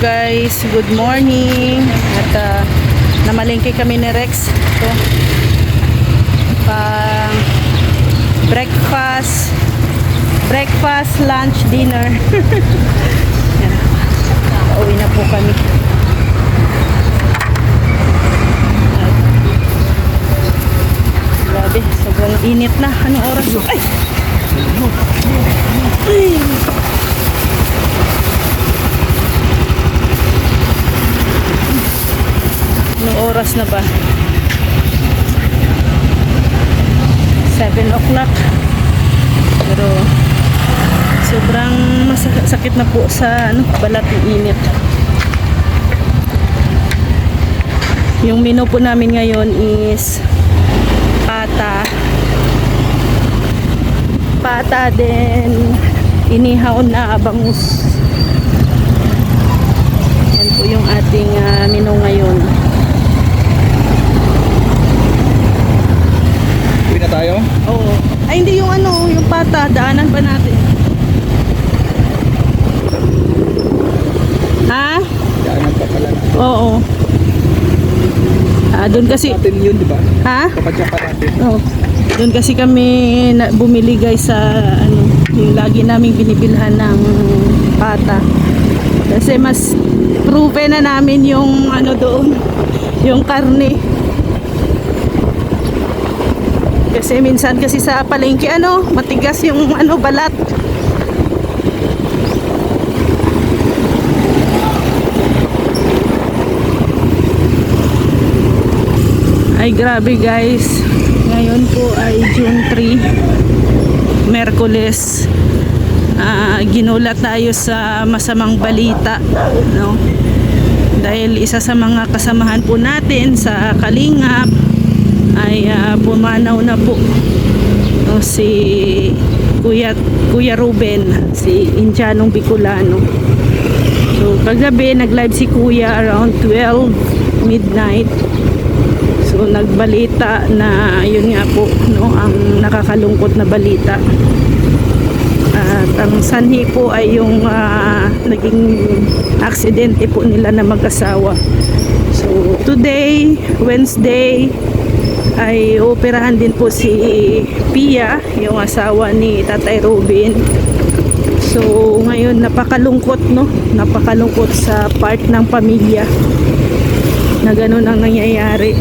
guys, good morning. At namalengke kami ni Rex. Ito, pang breakfast, lunch, dinner. Yan. Pauwi na po kami. Grabe, sobrang init na. Anong oras? Ay! Ay! Anong oras na ba? 7 o'clock. Pero sobrang sakit na po sa balat ng init. Yung menu po namin ngayon is pata din inihaw na bangus. Yan po yung ating menu ngayon. Uwi na tayo? Oo. Ay, hindi yung yung pata. Daanan pa natin. Ha? Daanan pa pala. Oo. Doon kasi... Natin yun, di ba? Ha? Kapadya pa natin. Oo. Doon kasi kami bumili guys sa yung lagi naming binibilhan ng pata. Kasi mas proven na namin yung doon, yung karne. Kasi minsan kasi sa palengke matigas yung balat. Ay grabe guys. Ngayon po ay June 3, Miyerkules. Ginulat tayo sa masamang balita, no? Dahil isa sa mga kasamahan po natin sa Kalingap ay pumanaw na po, no, si Kuya Ruben, si Indianong Bicolano. So kagabi nag-live si Kuya around 12 midnight. So nagbalita na yun nga po, no, ang nakakalungkot na balita. At ang sanhi po ay yung naging aksidente po nila na mag-asawa. So today, Wednesday, ay operahan din po si Pia, yung asawa ni Tatay Robin. So ngayon napakalungkot, no? Napakalungkot sa part ng pamilya na ganun ang nangyayari.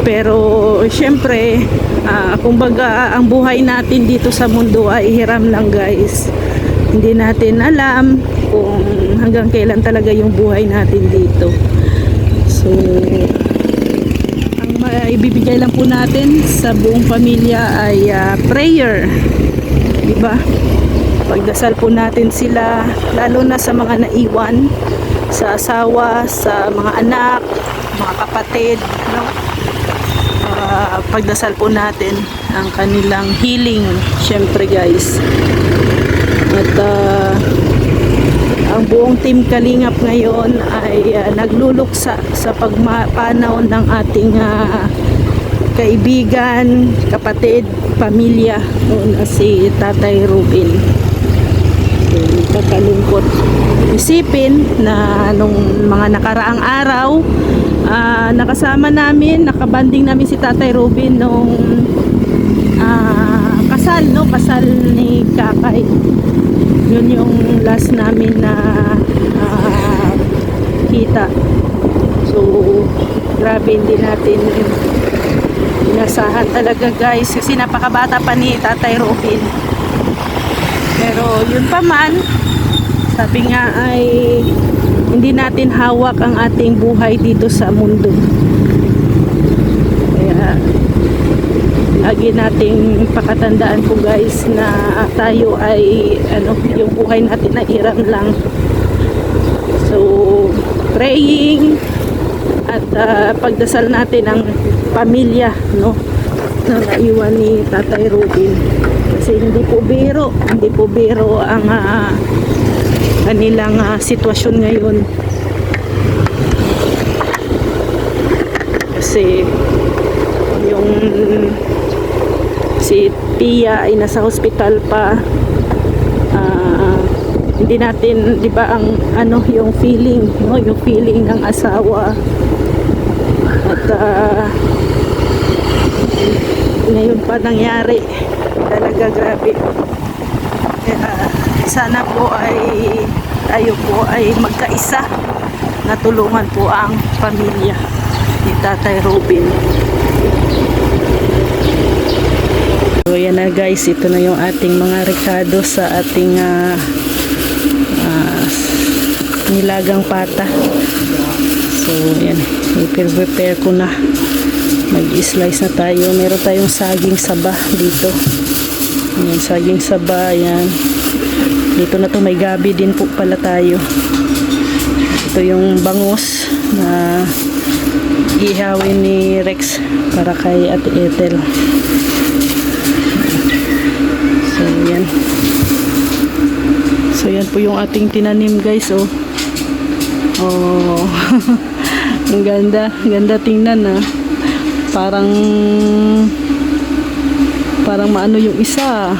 Pero syempre, kumbaga ang buhay natin dito sa mundo ay hiram lang guys. Hindi natin alam kung hanggang kailan talaga yung buhay natin dito. So ang maibibigay lang po natin sa buong pamilya ay prayer, diba? Pagdasal po natin sila, lalo na sa mga naiwan, sa asawa, sa mga anak, mga kapatid, no? Pagdasal po natin ang kanilang healing, syempre guys. At ang buong team Kalingap ngayon ay nagluluksa sa pagpanaw ng ating kaibigan, kapatid, pamilya, na si Tatay Robin. Kakalungkot isipin na nung mga nakaraang araw, nakasama namin, nakabanding namin si Tatay Robin nung kasal ni Kakay. Yun yung last namin na kita. So grabe, hindi natin inasahan talaga guys, kasi napakabata pa ni Tatay Robin. Pero yun pa man, sabi nga ay hindi natin hawak ang ating buhay dito sa mundo. Kaya lagi nating pakatandaan po guys na tayo ay yung buhay natin na hiram lang. So praying at pagdasal natin ang pamilya, no, na naiwan ni Tatay Robin. Kasi hindi po biro ang kanilang sitwasyon ngayon. Kasi yung si Pia ay nasa hospital pa. hindi natin, 'di ba, ang ano yung feeling, no, yung feeling ng asawa. At ngayon pa nangyari. Talaga grabe. Kaya sana po ay tayo po ay magkaisa na tulungan po ang pamilya ni Tatay Robin. So yan na guys, ito na yung ating mga rekado sa ating nilagang pata. So yan, i-prepare ko na. Mag-slice na tayo. Meron tayong saging saba dito. Yan, saging saba, yan. Dito na to, may gabi din po pala tayo. Ito yung bangus na ihawin ni Rex para kay Ate Ethel. So yan. So yan po yung ating tinanim guys, oh. Oh. Ang ganda, ganda tingnan ah. Parang maano yung isa.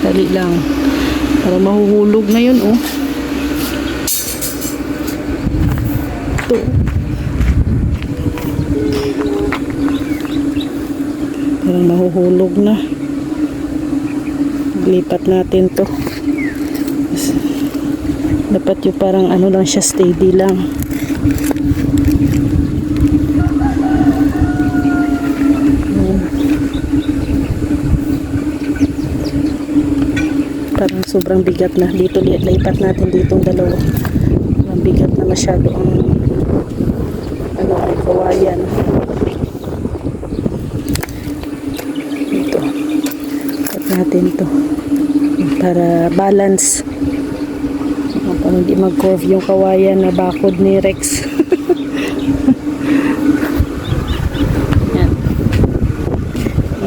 Dali lang. Parang mahuhulog na yun, oh. Ito. Parang mahuhulog na. Lipat natin to. Dapat yung parang ano lang siya, steady lang. Parang sobrang bigat na. Dito lipat natin dito ang dalawa. Ang bigat na masyado ang ano, ang kawayan. Dito. Lipat natin to para balance. Para hindi mag-curve yung kawayan na bakod ni Rex. Yan.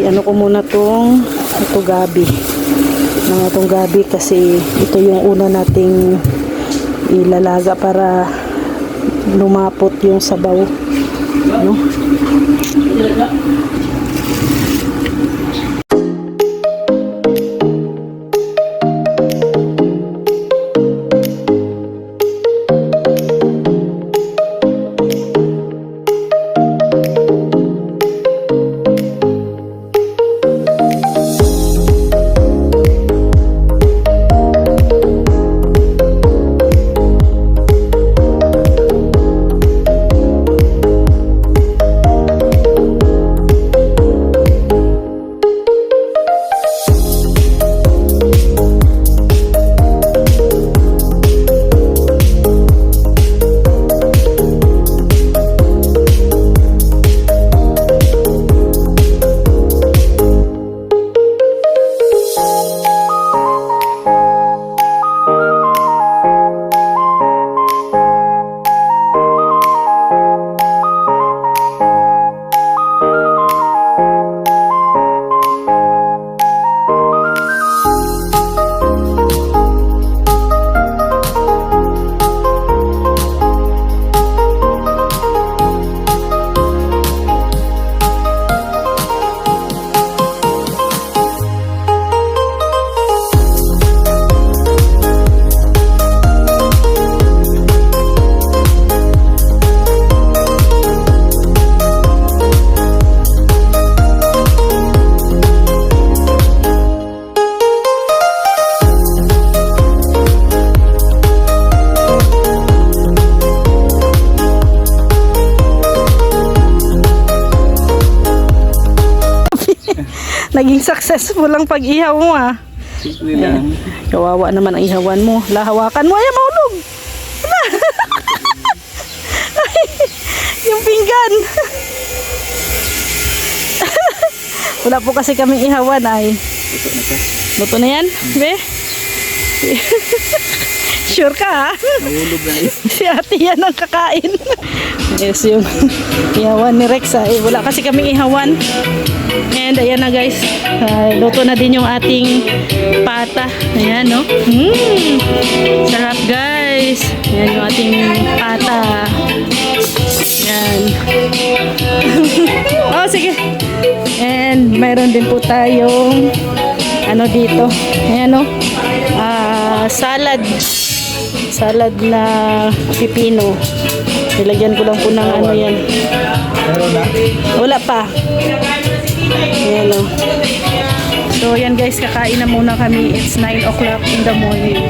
I-ano ko muna ito gabi. Itong gabi kasi ito yung una nating ilalaga para lumapot yung sabaw. No? Naging successful ang pag-ihaw mo ah. Simple lang. Kawawa naman ang ihawan mo. Lahawakan mo, ay mahulog. Yung pinggan. Wala po kasi kaming ihawan ay. Luto na yan, be? Sure ka ha? Mahulog na yun. Si ate yan ang kakain. Yes, yung ihawan ni Rex ay. Wala kasi kaming ihawan. And ayan na guys. Luto na din yung ating pata. Ayan no. Sarap guys. Ayan yung ating pata. Ayan. Oh sige. And mayroon din po tayong ano dito. Ayan no. Salad. salad na pipino. Nilagyan ko lang po ng ano yan. Wala pa. Ayan o. So yan guys, kakain na muna kami. It's 9 o'clock in the morning.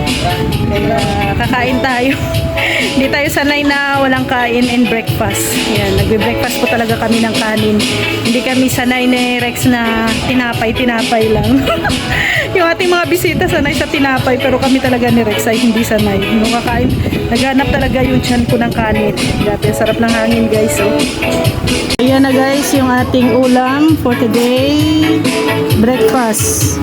Kaya kakain tayo. Hindi tayo sanay na walang kain and breakfast. Yan, nagbe-breakfast po talaga kami ng kanin. Hindi kami sanay ni Rex na tinapay lang. Yung ating mga bisita sanay sa tinapay, pero kami talaga ni Rex ay hindi sanay. Nung kakain, naghanap talaga yung tiyan ko ng kanin. Grabe, sarap ng hangin guys. Oh. Ayan na guys, yung ating ulam for today. Breakfast.